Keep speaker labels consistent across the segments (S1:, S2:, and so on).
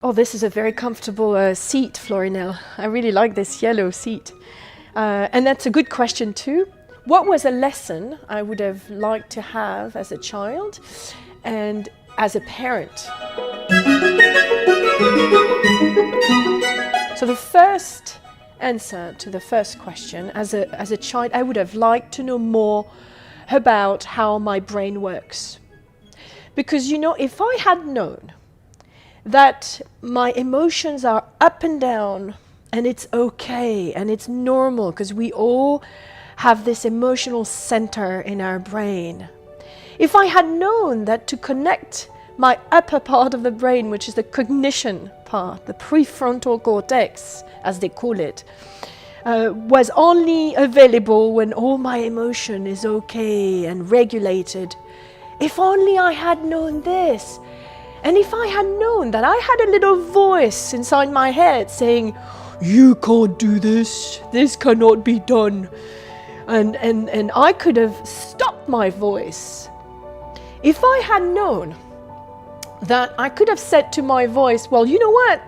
S1: Oh, this is a very comfortable seat, Florinel. I really like this yellow seat. And that's a good question too. What was a lesson I would have liked to have as a child and as a parent? So the first answer to the first question, as a child, I would have liked to know more about how my brain works. Because, you know, if I had known that my emotions are up and down and it's okay and it's normal, because we all have this emotional center in our brain. If I had known that to connect my upper part of the brain, which is the cognition part, the prefrontal cortex, as they call it, was only available when all my emotion is okay and regulated. If only I had known this. And if I had known that I had a little voice inside my head saying, "You can't do this, this cannot be done." And I could have stopped my voice. If I had known that I could have said to my voice, "Well, you know what?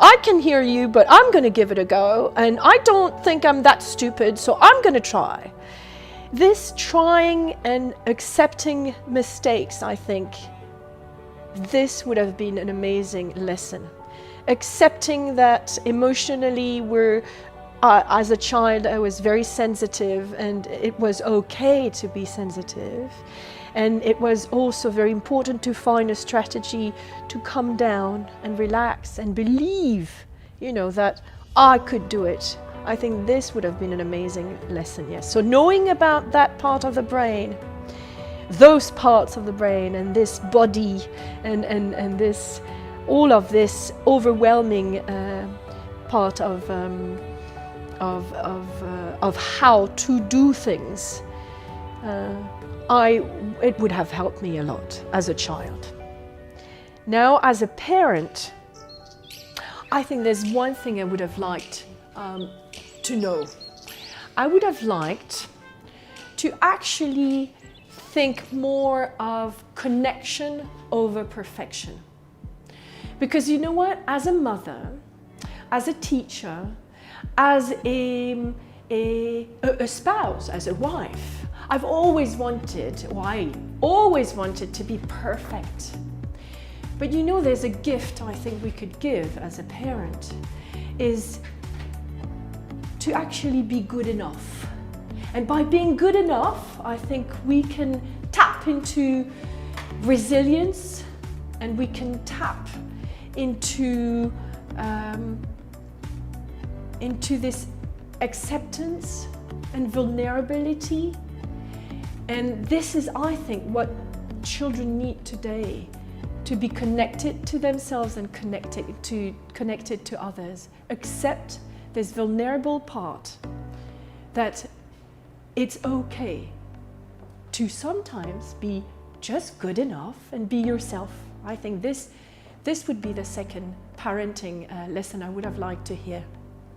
S1: I can hear you, but I'm going to give it a go. And I don't think I'm that stupid, so I'm going to try." This trying and accepting mistakes, I think, this would have been an amazing lesson. Accepting that emotionally as a child, I was very sensitive, and it was okay to be sensitive. And it was also very important to find a strategy to calm down and relax and believe, you know, that I could do it. I think this would have been an amazing lesson, yes. So knowing about that part of the brain, those parts of the brain and this body and this, all of this overwhelming part of how to do things, it would have helped me a lot as a child. Now, as a parent, I think there's one thing I would have liked to know. I would have liked to actually think more of connection over perfection. Because you know what? As a mother, as a teacher, as a spouse, as a wife, I always wanted to be perfect. But you know, there's a gift I think we could give as a parent, is to actually be good enough. And by being good enough, I think we can tap into resilience, and we can tap into this acceptance and vulnerability. And this is, I think, what children need today, to be connected to themselves and connected to others. Accept this vulnerable part, that it's okay to sometimes be just good enough and be yourself. I think this would be the second parenting lesson I would have liked to hear.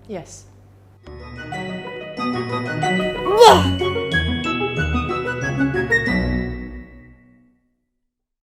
S1: Yes.